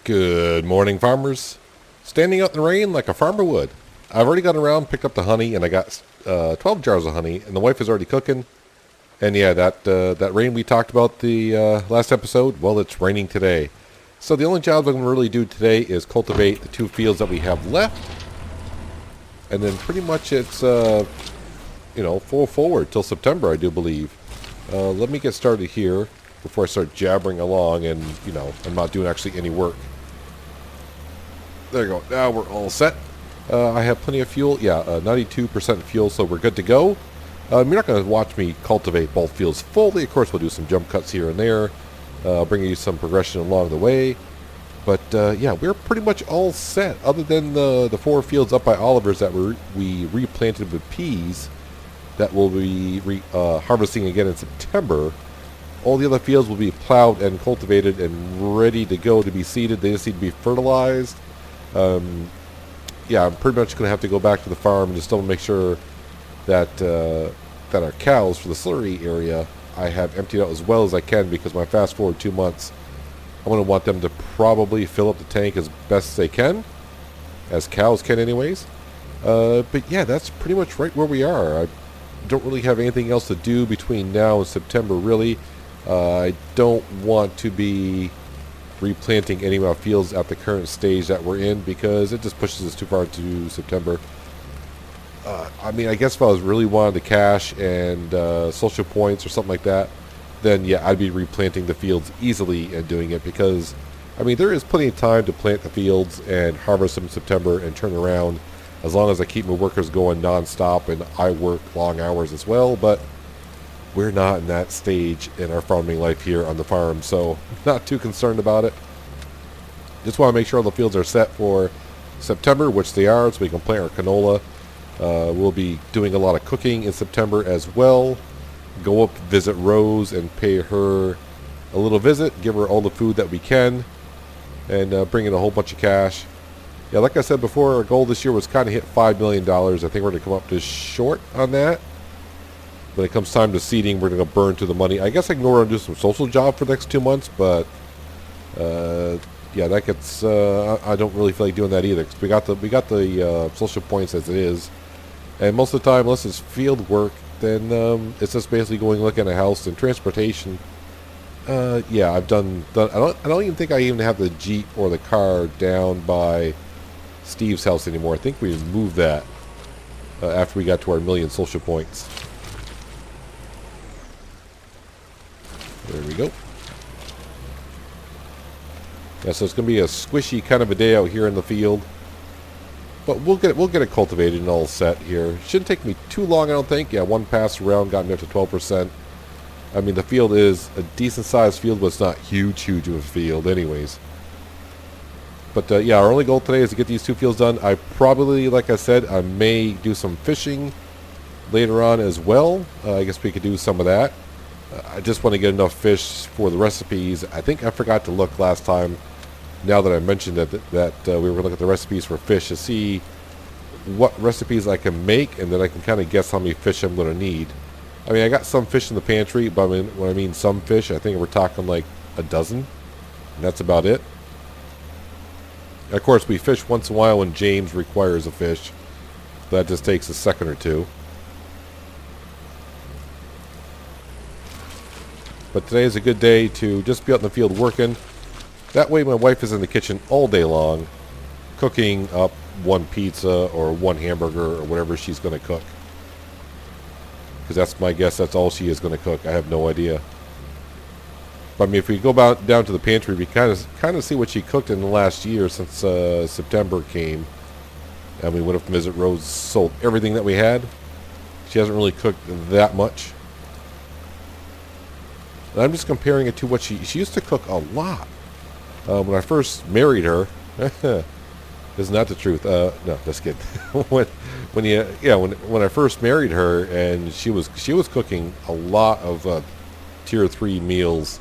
Good morning, farmers. Standing out in the rain like a farmer would. I've already gone around, picked up the honey, and I got 12 jars of honey, and the wife is already cooking. And yeah, that rain we talked about the last episode, well, it's raining today. So the only job I'm going to really do today is cultivate the 2 fields that we have left. And then pretty much it's, full forward till September, I do believe. Let me get started here before I start jabbering along and, I'm not doing actually any work. There you go. Now we're all set. I have plenty of fuel. Yeah, 92% fuel, so we're good to go. You're not going to watch me cultivate both fields fully. Of course, we'll do some jump cuts here and there. I'll bring you some progression along the way. But, yeah, we're pretty much all set. Other than the 4 fields up by Oliver's that we replanted with peas that we'll be harvesting again in September. All the other fields will be plowed and cultivated and ready to go to be seeded. They just need to be fertilized. Yeah, I'm pretty much going to have to go back to the farm and just still make sure that that our cows for the slurry area I have emptied out as well as I can, because my fast forward 2 months, I'm going to want them to probably fill up the tank as best they can, as cows can anyways. But yeah, that's pretty much right where we are. I don't really have anything else to do between now and September, really. I don't want to be replanting any of our fields at the current stage that we're in, because it just pushes us too far to September. I mean, I guess if I was really wanted to cash and social points or something like that, then yeah, I'd be replanting the fields easily and doing it, because I mean, there is plenty of time to plant the fields and harvest them in September and turn around, as long as I keep my workers going non-stop and I work long hours as well. But we're not in that stage in our farming life here on the farm, so not too concerned about it. Just want to make sure all the fields are set for September, which they are, so we can plant our canola. We'll be doing a lot of cooking in September as well. Go up, visit Rose, and pay her a little visit. Give her all the food that we can, and bring in a whole bunch of cash. Yeah, like I said before, our goal this year was kind of hit $5 million. I think we're going to come up just short on that. When it comes time to seeding, we're going to burn to the money. I guess I can go around and do some social job for the next 2 months, but yeah, that gets. I don't really feel like doing that either, because we got the social points as it is, and most of the time, unless it's field work, then it's just basically going look at a house and transportation. Yeah, I've done. I don't even think I even have the Jeep or the car down by Steve's house anymore. I think we moved that after we got to our 1,000,000 social points. There we go. Yeah, so it's going to be a squishy kind of a day out here in the field, but we'll get it cultivated and all set here. Shouldn't take me too long, I don't think. Yeah, one pass around got me up to 12%. I mean, the field is a decent sized field, but it's not huge of a field anyways. But yeah, our only goal today is to get these 2 fields done. I probably, like I said, I may do some fishing later on as well. I guess we could do some of that. I just want to get enough fish for the recipes. I think I forgot to look last time, now that I mentioned that we were going to look at the recipes for fish to see what recipes I can make, and then I can kind of guess how many fish I'm going to need. I mean, I got some fish in the pantry, but when I mean some fish, I think we're talking like a dozen, and that's about it. Of course, we fish once in a while when James requires a fish. That just takes a second or two. But today is a good day to just be out in the field working. That way my wife is in the kitchen all day long, cooking up 1 pizza or 1 hamburger or whatever she's going to cook. Because that's my guess, that's all she is going to cook. I have no idea. But I mean, if we go down to the pantry, we kind of see what she cooked in the last year since September came. And we went up to visit Rose, sold everything that we had. She hasn't really cooked that much. And I'm just comparing it to what she used to cook a lot. When I first married her, isn't that the truth? No, just kidding. when I first married her, and she was cooking a lot of tier 3 meals,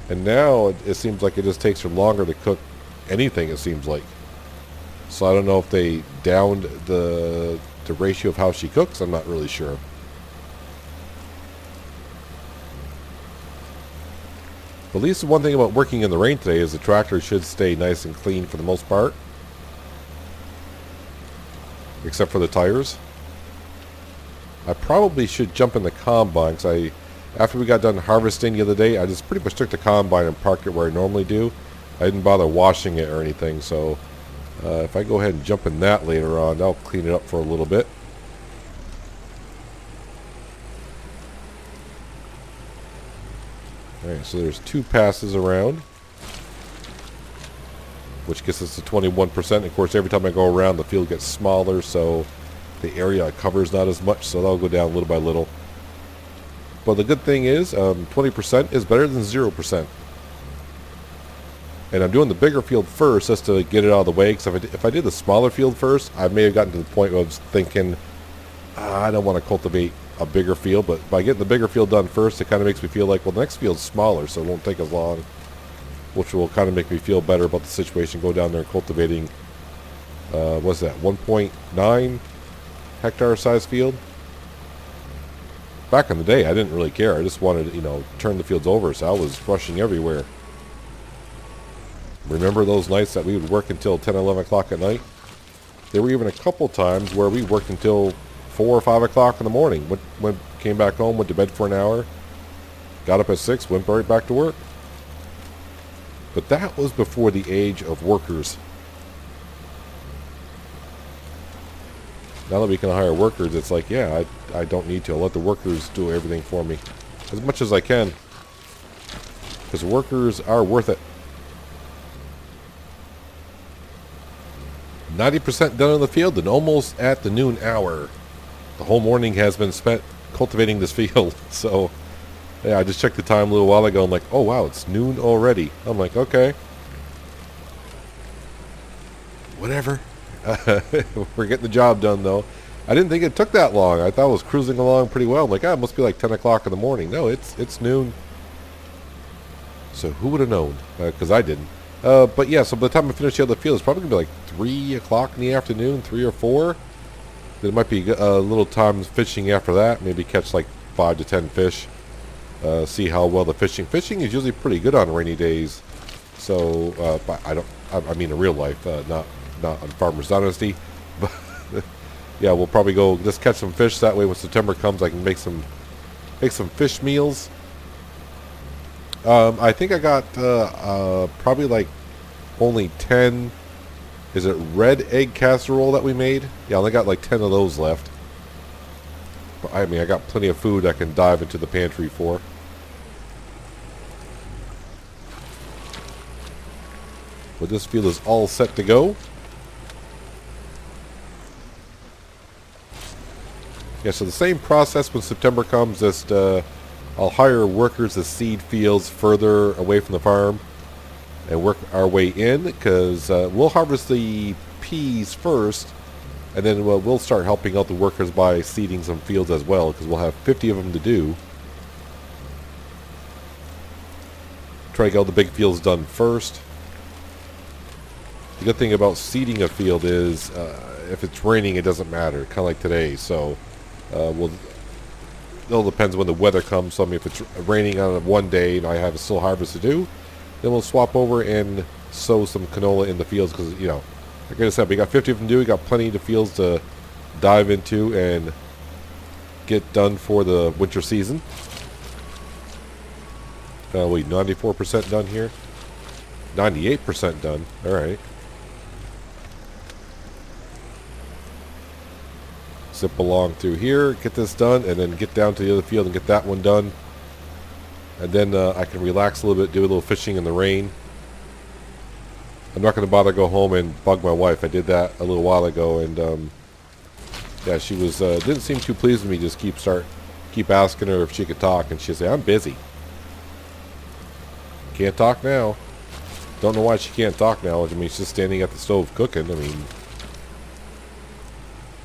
and now it seems like it just takes her longer to cook anything. It seems like. So I don't know if they downed the ratio of how she cooks. I'm not really sure. But at least the one thing about working in the rain today is the tractor should stay nice and clean for the most part. Except for the tires. I probably should jump in the combine because after we got done harvesting the other day, I just pretty much took the combine and parked it where I normally do. I didn't bother washing it or anything, so if I go ahead and jump in that later on, I'll clean it up for a little bit. Alright, so there's 2 passes around, which gets us to 21%. Of course, every time I go around, the field gets smaller, so the area it covers not as much, so that'll go down little by little. But the good thing is, 20% is better than 0%. And I'm doing the bigger field first just to get it out of the way, because if I did the smaller field first, I may have gotten to the point where I was thinking, I don't want to cultivate a bigger field, but by getting the bigger field done first, it kind of makes me feel like, well, the next field's smaller, so it won't take as long, which will kind of make me feel better about the situation. Go down there and cultivating, what's that, 1.9 hectare size field. Back in the day, I didn't really care. I just wanted to, turn the fields over, so I was rushing everywhere. Remember those nights that we would work until 10, 11 o'clock at night? There were even a couple times where we worked until 4 or 5 o'clock in the morning. Came back home, went to bed for an hour, got up at 6, went right back to work. But that was before the age of workers. Now that we can hire workers, it's like, yeah, I don't need to. I'll let the workers do everything for me as much as I can, because workers are worth it. 90% done in the field and almost at the noon hour. The whole morning has been spent cultivating this field. So, yeah, I just checked the time a little while ago. I'm like, oh, wow, it's noon already. I'm like, okay. Whatever. We're getting the job done, though. I didn't think it took that long. I thought it was cruising along pretty well. I'm like, it must be like 10 o'clock in the morning. No, it's noon. So who would have known? Because I didn't. But yeah, so by the time I finish the other field, it's probably going to be like 3 o'clock in the afternoon, 3 or 4. There might be a little time fishing after that. Maybe catch like 5 to 10 fish. See how well the fishing. Fishing is usually pretty good on rainy days. So, but I mean in real life, not on Farmer's Dynasty. But yeah, we'll probably go just catch some fish. That way when September comes, I can make some fish meals. I think I got probably like only 10. Is it red egg casserole that we made? Yeah, I only got like 10 of those left. But I mean, I got plenty of food I can dive into the pantry for. But this field is all set to go. Yeah, so the same process when September comes. Just I'll hire workers to seed fields further away from the farm and work our way in, because we'll harvest the peas first, and then we'll start helping out the workers by seeding some fields as well, because we'll have 50 of them to do. Try to get all the big fields done first. The good thing about seeding a field is if it's raining, it doesn't matter, kind of like today. So it all depends when the weather comes. So I mean, if it's raining on one day and I have still harvest to do, then we'll swap over and sow some canola in the fields, because, like I said, we got 50 of them to do. We got plenty of fields to dive into and get done for the winter season. Wait, 94% done here? 98% done. All right. Zip along through here, get this done, and then get down to the other field and get that one done. And then I can relax a little bit, do a little fishing in the rain. I'm not going to bother go home and bug my wife. I did that a little while ago, and yeah, she was didn't seem too pleased with me. Just keep asking her if she could talk, and she'd say, "I'm busy. Can't talk now." Don't know why she can't talk now. I mean, she's just standing at the stove cooking. I mean,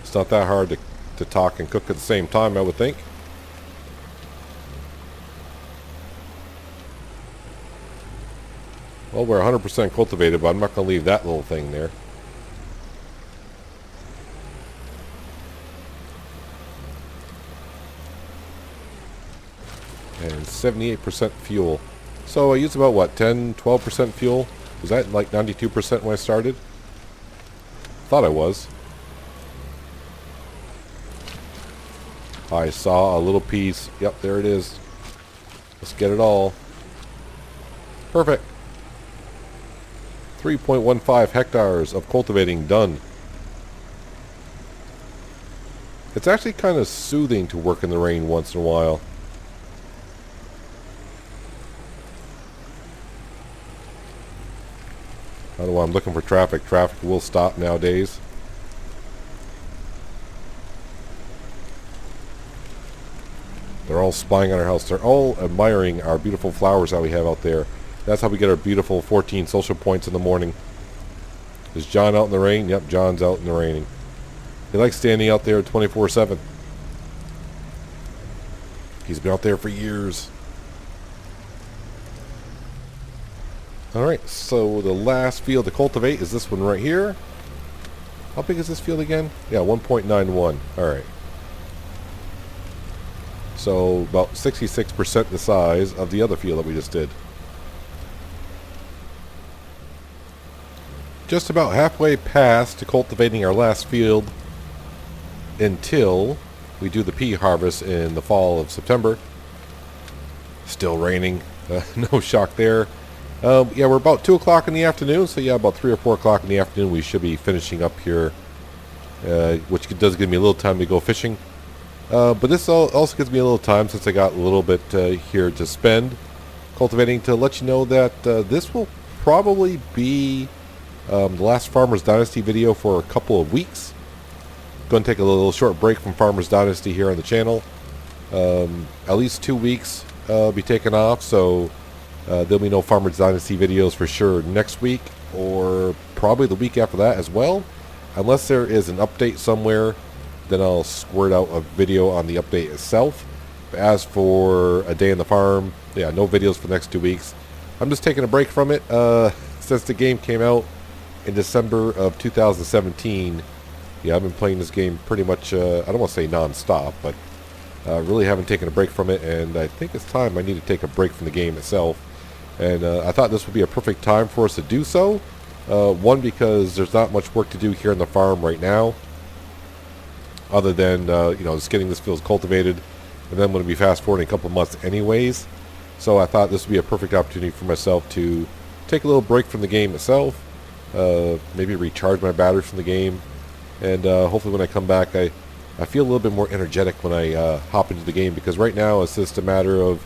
it's not that hard to talk and cook at the same time, I would think. Well, we're 100% cultivated, but I'm not going to leave that little thing there. And 78% fuel. So I used about, what, 10, 12% fuel? Was that like 92% when I started? Thought I was. I saw a little piece. Yep, there it is. Let's get it all. Perfect. 3.15 hectares of cultivating done. It's actually kind of soothing to work in the rain once in a while. I don't know why I'm looking for traffic. Traffic will stop nowadays. They're all spying on our house. They're all admiring our beautiful flowers that we have out there. That's how we get our beautiful 14 social points in the morning. Is John out in the rain? Yep, John's out in the raining. He likes standing out there 24/7. He's been out there for years. Alright, so the last field to cultivate is this one right here. How big is this field again? Yeah, 1.91. Alright. So about 66% the size of the other field that we just did. Just about halfway past to cultivating our last field until we do the pea harvest in the fall of September. Still raining. No shock there. Yeah, we're about 2 o'clock in the afternoon, so yeah, about 3 or 4 o'clock in the afternoon we should be finishing up here, which does give me a little time to go fishing. But this also gives me a little time, since I got a little bit here to spend cultivating, to let you know that this will probably be the last Farmers Dynasty video for a couple of weeks. Going to take a little short break from Farmers Dynasty here on the channel. At least 2 weeks be taken off, so there'll be no Farmers Dynasty videos for sure next week, or probably the week after that as well. Unless there is an update somewhere, then I'll squirt out a video on the update itself. But as for a day in the farm, yeah, no videos for the next 2 weeks. I'm just taking a break from it since the game came out in December of 2017. Yeah, I've been playing this game pretty much, I don't want to say non-stop, but really haven't taken a break from it, and I think it's time I need to take a break from the game itself. And I thought this would be a perfect time for us to do so. One, because there's not much work to do here on the farm right now, other than just getting this field cultivated, and then I'm going to be fast forwarding a couple of months anyways. So I thought this would be a perfect opportunity for myself to take a little break from the game itself, maybe recharge my batteries from the game, and hopefully when I come back I feel a little bit more energetic when I hop into the game, because right now it's just a matter of,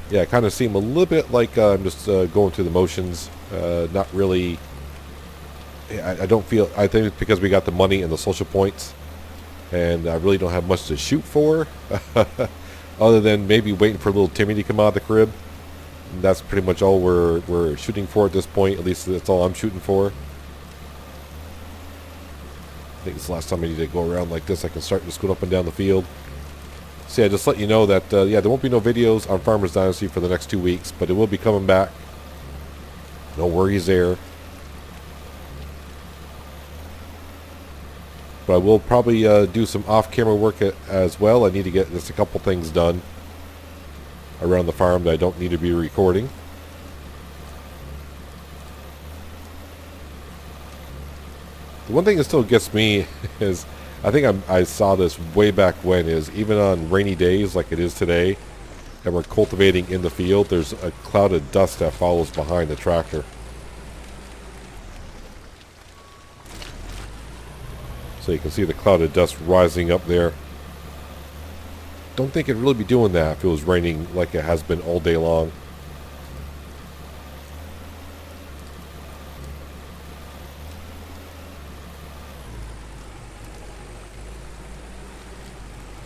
yeah, I kind of seem a little bit like I'm just going through the motions, not really. I don't feel, I think it's because we got the money and the social points, and I really don't have much to shoot for, other than maybe waiting for little Timmy to come out of the crib. And that's pretty much all we're shooting for at this point. At least that's all I'm shooting for. I think it's the last time I need to go around like this. I can start to scoot up and down the field. So yeah, just let you know that yeah, there won't be no videos on Farmers Dynasty for the next 2 weeks, but it will be coming back. No worries there. But I will probably do some off-camera work as well. I need to get just a couple things done around the farm that I don't need to be recording. The one thing that still gets me is, I think I saw this way back when, is even on rainy days like it is today, and we're cultivating in the field, there's a cloud of dust that follows behind the tractor. So you can see the cloud of dust rising up there. Don't think it'd really be doing that if it was raining like it has been all day long.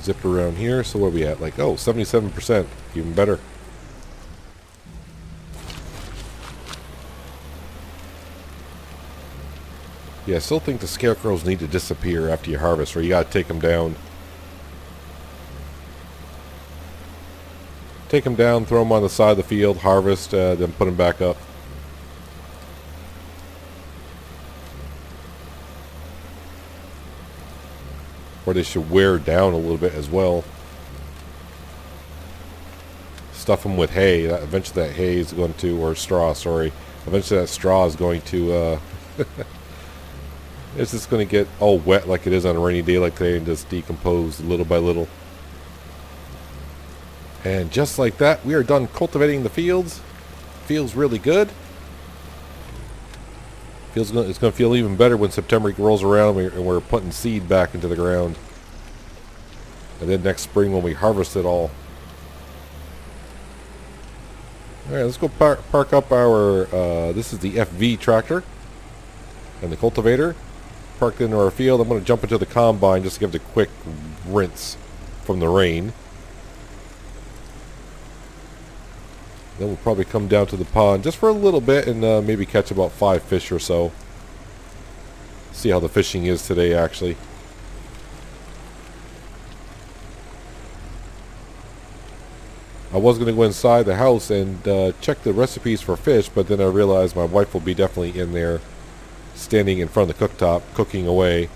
Zip around here. So what are we at? Like, oh, 77%. Even better. Yeah, I still think the scarecrows need to disappear after you harvest, or you gotta take them down. Take them down, throw them on the side of the field, harvest, then put them back up. Or they should wear down a little bit as well. Stuff them with hay. Eventually that hay is going to, or straw, sorry. Eventually that straw is going to, it's just going to get all wet like it is on a rainy day like today and just decompose little by little. And just like that, we are done cultivating the fields. Feels really good. It's going to feel even better when September rolls around and we're putting seed back into the ground. And then next spring when we harvest it all. Alright, let's go park up our, this is the FV tractor and the cultivator. Parked into our field. I'm going to jump into the combine just to give it a quick rinse from the rain. Then we'll probably come down to the pond just for a little bit and maybe catch about 5 fish or so. See how the fishing is today actually. I was going to go inside the house and check the recipes for fish, but then I realized my wife will be definitely in there standing in front of the cooktop cooking away.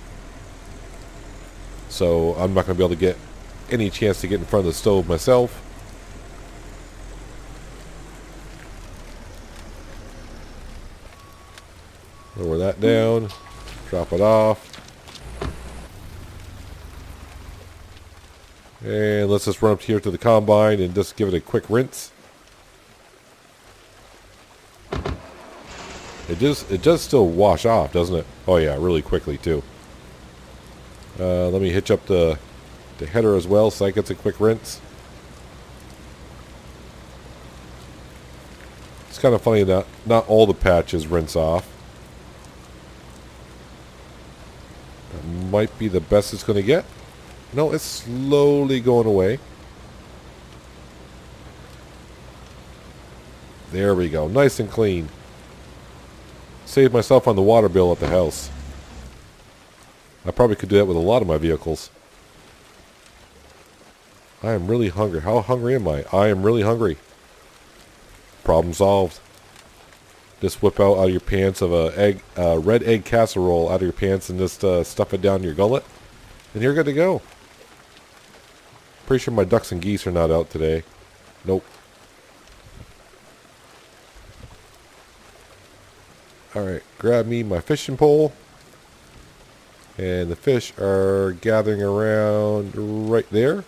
So I'm not going to be able to get any chance to get in front of the stove myself. Lower that down, drop it off. And let's just run up here to the combine and just give it a quick rinse. It does still wash off, doesn't it? Oh yeah, really quickly too. Let me hitch up the header as well so that gets a quick rinse. It's kind of funny that not all the patches rinse off. That might be the best it's going to get. No, it's slowly going away. There we go. Nice and clean. Saved myself on the water bill at the house. I probably could do that with a lot of my vehicles. I am really hungry. How hungry am I? I am really hungry. Problem solved. Just whip out of your pants of a red egg casserole out of your pants and just stuff it down your gullet. And you're good to go. Pretty sure my ducks and geese are not out today. Nope. Alright, grab me my fishing pole. And the fish are gathering around right there.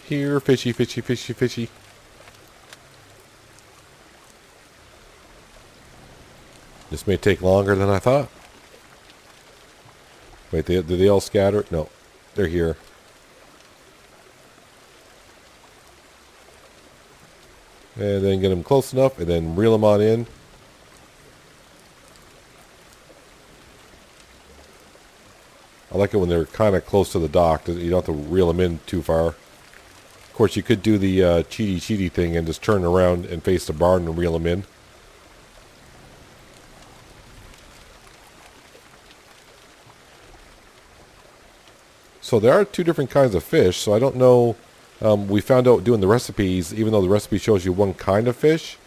Here, fishy, fishy, fishy, fishy. This may take longer than I thought. Wait, did they all scatter? No, they're here. And then get them close enough and then reel them on in. I like it when they're kind of close to the dock. You don't have to reel them in too far. Of course, you could do the cheaty thing and just turn around and face the barn and reel them in. So there are 2 different kinds of fish, so I don't know. We found out doing the recipes, even though the recipe shows you one kind of fish,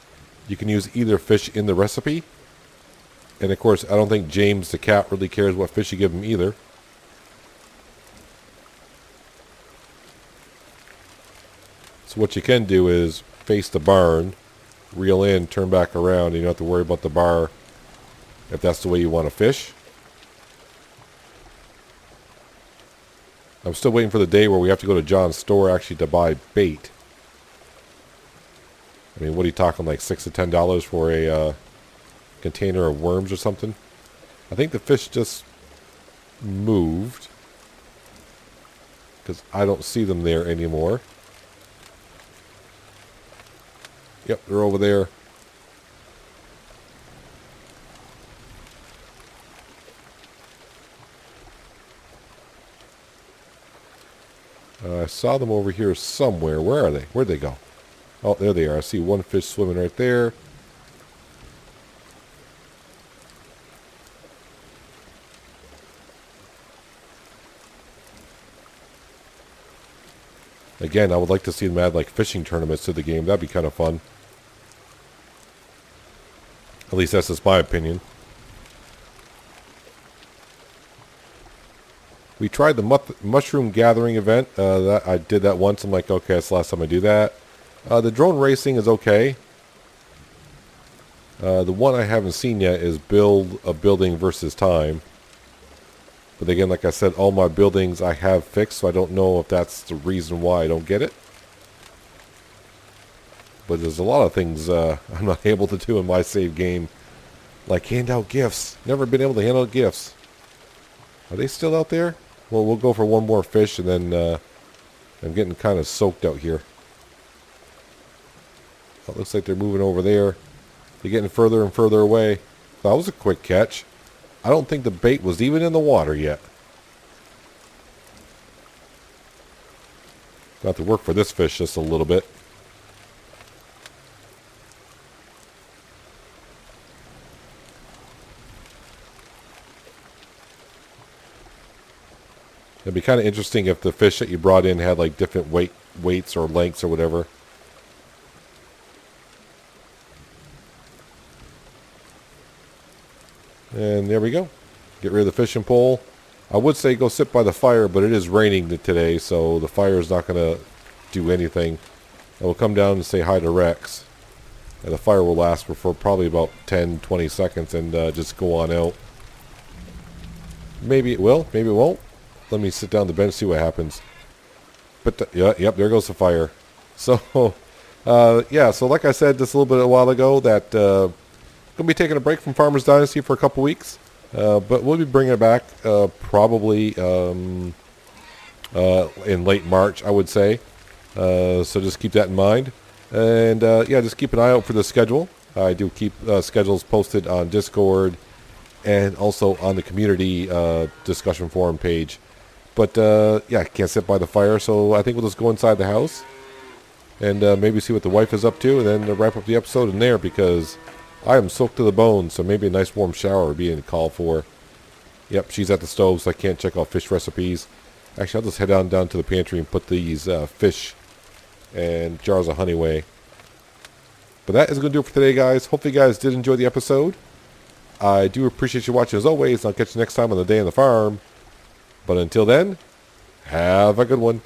you can use either fish in the recipe. And of course, I don't think James the cat really cares what fish you give him either. So what you can do is face the barn, reel in, turn back around, and you don't have to worry about the bar if that's the way you want to fish. I'm still waiting for the day where we have to go to John's store actually to buy bait. I mean, what are you talking, like $6 to $10 for a container of worms or something? I think the fish just moved because I don't see them there anymore. Yep, they're over there. I saw them over here somewhere. Where are they? Where'd they go? Oh, there they are. I see one fish swimming right there. Again, I would like to see them add like fishing tournaments to the game. That'd be kind of fun. At least that's just my opinion. We tried the mushroom gathering event. I did that once. I'm like, okay, that's the last time I do that. The drone racing is okay. The one I haven't seen yet is build a building versus time. But again, like I said, all my buildings I have fixed, so I don't know if that's the reason why I don't get it. But there's a lot of things I'm not able to do in my save game. Like hand out gifts. Never been able to hand out gifts. Are they still out there? Well, we'll go for one more fish, and then I'm getting kind of soaked out here. It looks like they're moving over there. They're getting further and further away. That was a quick catch. I don't think the bait was even in the water yet. Got to work for this fish just a little bit. It'd be kind of interesting if the fish that you brought in had like different weights or lengths or whatever. And there we go. Get rid of the fishing pole. I would say go sit by the fire, but it is raining today, so the fire is not going to do anything. I will come down and say hi to Rex. And the fire will last for probably about 10-20 seconds and just go on out. Maybe it will, maybe it won't. Let me sit down on the bench, see what happens. But yep, there goes the fire. So, yeah, so like I said just a little bit a while ago, that going to be taking a break from Farmers Dynasty for a couple weeks. But we'll be bringing it back probably in late March, I would say. So just keep that in mind. And yeah, just keep an eye out for the schedule. I do keep schedules posted on Discord and also on the community discussion forum page. But yeah, I can't sit by the fire, so I think we'll just go inside the house and maybe see what the wife is up to, and then wrap up the episode in there, because I am soaked to the bone, so maybe a nice warm shower would be in call for. Yep, she's at the stove, so I can't check out fish recipes. Actually, I'll just head on down to the pantry and put these fish and jars of honey away. But that is going to do it for today, guys. Hopefully you guys did enjoy the episode. I do appreciate you watching as always. I'll catch you next time on the Day on the Farm. But until then, have a good one.